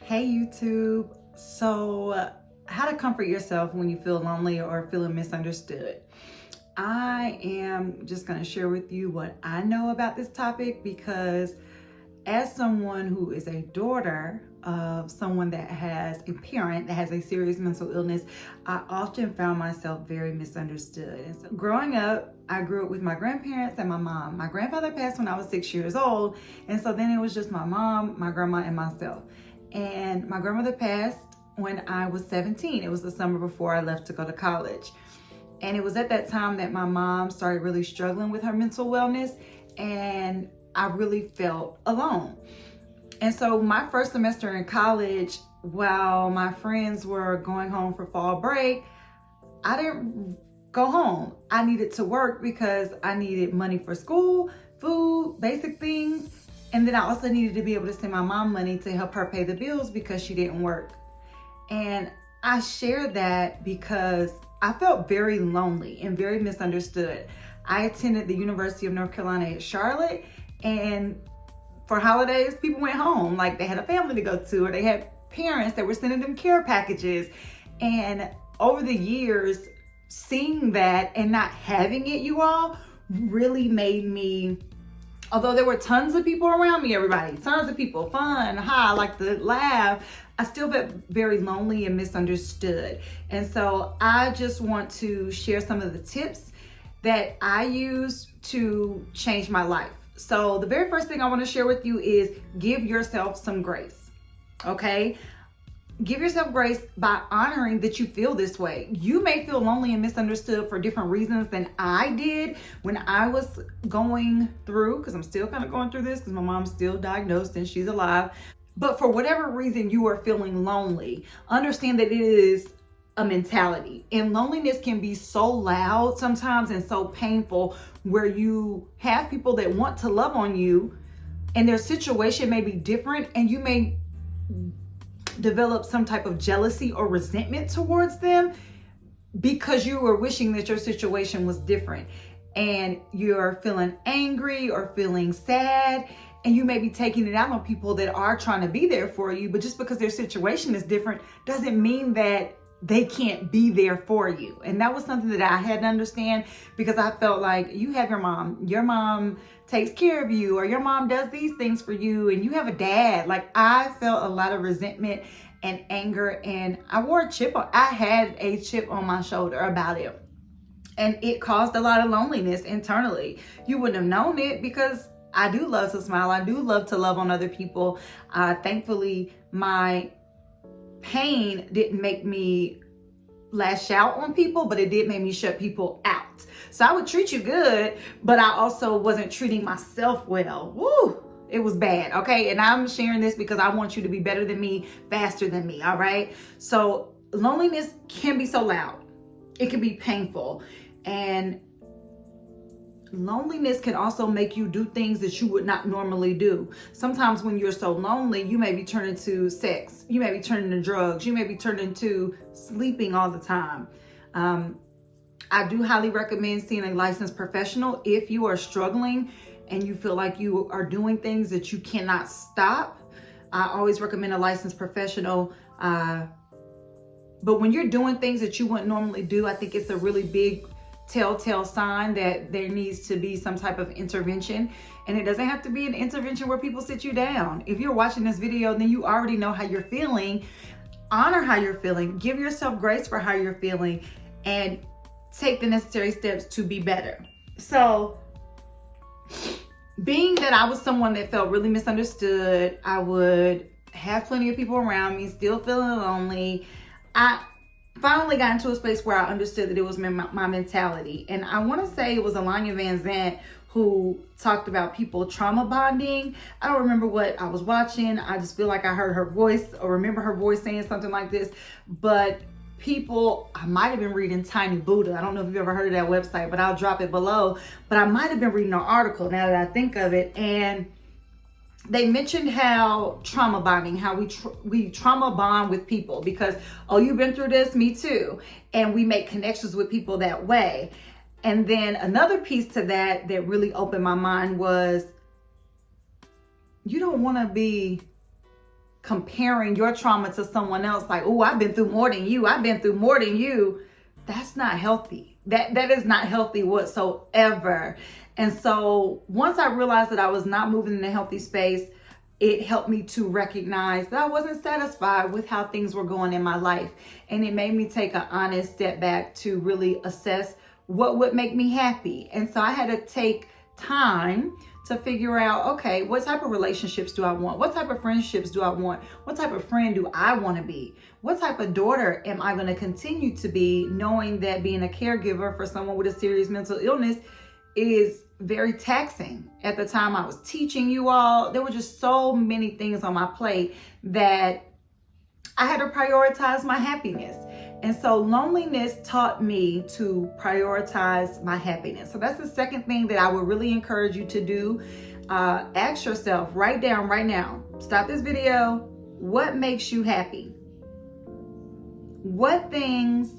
Hey YouTube. So, how to comfort yourself when you feel lonely or feeling misunderstood. I am just going to share with you what I know about this topic because as someone who is a daughter of someone that has a parent that has a serious mental illness, I often found myself very misunderstood. And so growing up, I grew up with my grandparents and my mom. My grandfather passed when I was 6 years old, and so then it was just my mom, my grandma, and myself. And my grandmother passed when I was 17. It was the summer before I left to go to college. And it was at that time that my mom started really struggling with her mental wellness, and I really felt alone. And so my first semester in college, while my friends were going home for fall break, I didn't go home. I needed to work because I needed money for school, food, basic things. And then I also needed to be able to send my mom money to help her pay the bills because she didn't work. And I shared that because I felt very lonely and very misunderstood. I attended the University of North Carolina at Charlotte, and for holidays, people went home. Like they had a family to go to, or they had parents that were sending them care packages. And over the years, seeing that and not having it, you all, really made me, although there were tons of people around me, tons of people, fun, high, like to laugh, I still felt very lonely and misunderstood. And so I just want to share some of the tips that I use to change my life. So the very first thing I want to share with you is give yourself some grace, okay? Give yourself grace by honoring that you feel this way. You may feel lonely and misunderstood for different reasons than I did when I was going through, because I'm still kind of going through this because my mom's still diagnosed and she's alive. But for whatever reason you are feeling lonely, understand that it is a mentality. And loneliness can be so loud sometimes and so painful, where you have people that want to love on you and their situation may be different, and you may develop some type of jealousy or resentment towards them because you were wishing that your situation was different, and you're feeling angry or feeling sad, and you may be taking it out on people that are trying to be there for you. But just because their situation is different doesn't mean that they can't be there for you. And that was something that I had to understand, because I felt like you have your mom takes care of you, or your mom does these things for you, and you have a dad. Like, I felt a lot of resentment and anger, and I had a chip on my shoulder about it. And it caused a lot of loneliness internally. You wouldn't have known it because I do love to smile. I do love to love on other people. Thankfully, my pain didn't make me lash out on people, but it did make me shut people out. So I would treat you good, but I also wasn't treating myself well. Woo! It was bad, okay? And I'm sharing this because I want you to be better than me, faster than me, all right? So loneliness can be so loud. It can be painful. And loneliness can also make you do things that you would not normally do. Sometimes when you're so lonely, you may be turning to sex. You may be turning to drugs. You may be turning to sleeping all the time. I do highly recommend seeing a licensed professional if you are struggling and you feel like you are doing things that you cannot stop. I always recommend a licensed professional. But when you're doing things that you wouldn't normally do, I think it's a really big telltale sign that there needs to be some type of intervention. And it doesn't have to be an intervention where people sit you down. If you're watching this video, then you already know how you're feeling. Honor how you're feeling. Give yourself grace for how you're feeling, and take the necessary steps to be better. So, being that I was someone that felt really misunderstood, I would have plenty of people around me, still feeling lonely, I finally got into a space where I understood that it was my mentality. And I want to say it was Alanya Van Zant who talked about people trauma bonding. I don't remember what I was watching. I just feel like I heard her voice, or remember her voice saying something like this. But I might have been reading Tiny Buddha. I don't know if you've ever heard of that website, but I'll drop it below. But I might have been reading an article now that I think of it. And they mentioned how trauma bonding, how we trauma bond with people because, oh, you've been through this, me too. And we make connections with people that way. And then another piece to that really opened my mind was, you don't want to be comparing your trauma to someone else, like, oh, I've been through more than you. I've been through more than you. That's not healthy. That is not healthy whatsoever. And so once I realized that I was not moving in a healthy space, it helped me to recognize that I wasn't satisfied with how things were going in my life. And it made me take an honest step back to really assess what would make me happy. And so I had to take time to figure out, okay, what type of relationships do I want? What type of friendships do I want? What type of friend do I want to be? What type of daughter am I going to continue to be, knowing that being a caregiver for someone with a serious mental illness is very taxing. At the time I was teaching you all, there were just so many things on my plate that I had to prioritize my happiness. And so loneliness taught me to prioritize my happiness. So that's the second thing that I would really encourage you to do. Ask yourself, write down right now, stop this video, what makes you happy? What things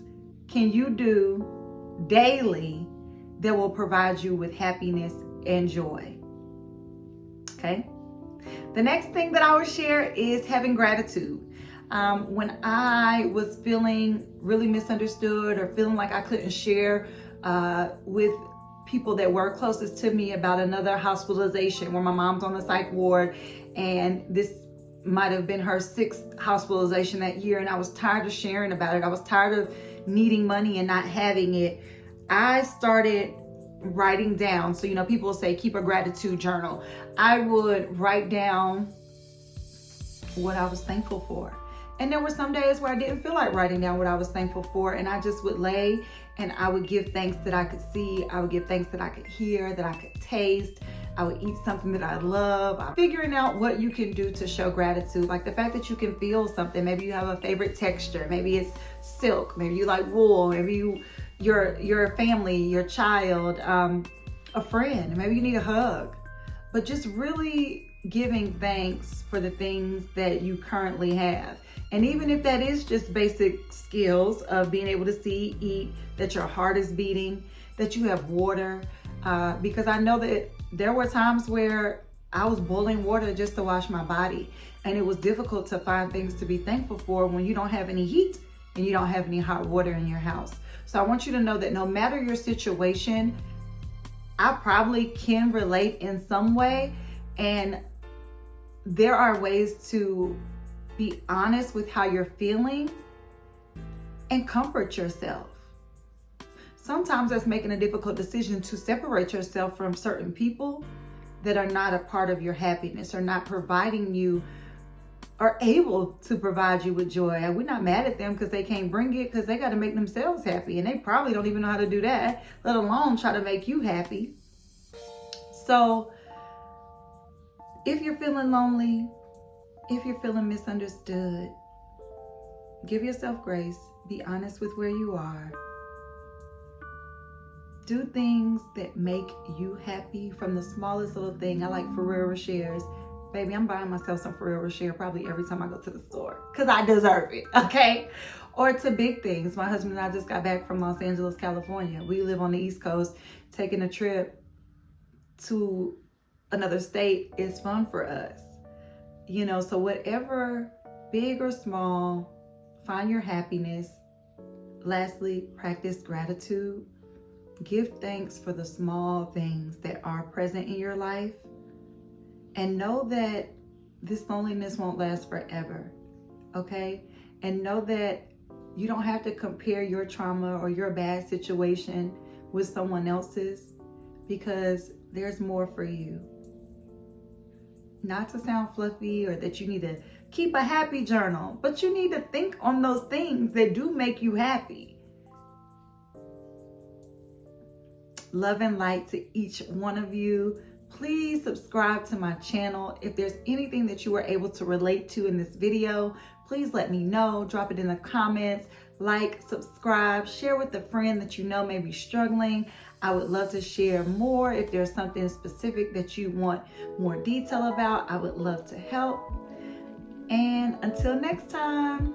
can you do daily that will provide you with happiness and joy? Okay. The next thing that I will share is having gratitude. When I was feeling really misunderstood or feeling like I couldn't share with people that were closest to me about another hospitalization, where my mom's on the psych ward, and this might have been her 6th hospitalization that year, and I was tired of sharing about it. I was tired of needing money and not having it. I started writing down. So, people say keep a gratitude journal. I would write down what I was thankful for. And there were some days where I didn't feel like writing down what I was thankful for. And I just would lay and I would give thanks that I could see. I would give thanks that I could hear, that I could taste. I would eat something that I love. Figuring out what you can do to show gratitude. Like the fact that you can feel something. Maybe you have a favorite texture. Maybe it's silk. Maybe you like wool. Maybe your family, your child, a friend. Maybe you need a hug. But just really giving thanks for the things that you currently have. And even if that is just basic skills of being able to see, eat, that your heart is beating, that you have water. Because I know that there were times where I was boiling water just to wash my body. And it was difficult to find things to be thankful for when you don't have any heat and you don't have any hot water in your house. So I want you to know that no matter your situation, I probably can relate in some way. And there are ways to be honest with how you're feeling and comfort yourself. Sometimes that's making a difficult decision to separate yourself from certain people that are not a part of your happiness, or not providing you, or able to provide you with joy. And we're not mad at them because they can't bring it, because they got to make themselves happy. And they probably don't even know how to do that, let alone try to make you happy. So if you're feeling lonely, if you're feeling misunderstood, give yourself grace. Be honest with where you are. Do things that make you happy, from the smallest little thing. I like Ferrero Rochers. Baby, I'm buying myself some Ferrero Rocher probably every time I go to the store, because I deserve it, okay? Or to big things. My husband and I just got back from Los Angeles, California. We live on the East Coast. Taking a trip to another state is fun for us. So whatever, big or small, find your happiness. Lastly, practice gratitude. Give thanks for the small things that are present in your life. And know that this loneliness won't last forever, okay? And know that you don't have to compare your trauma or your bad situation with someone else's, because there's more for you. Not to sound fluffy or that you need to keep a happy journal, but you need to think on those things that do make you happy. Love and light to each one of you. Please subscribe to my channel. If there's anything that you were able to relate to in this video, please let me know. Drop it in the comments. Like, subscribe, share with a friend that you know may be struggling. I would love to share more. If there's something specific that you want more detail about, I would love to help. And until next time.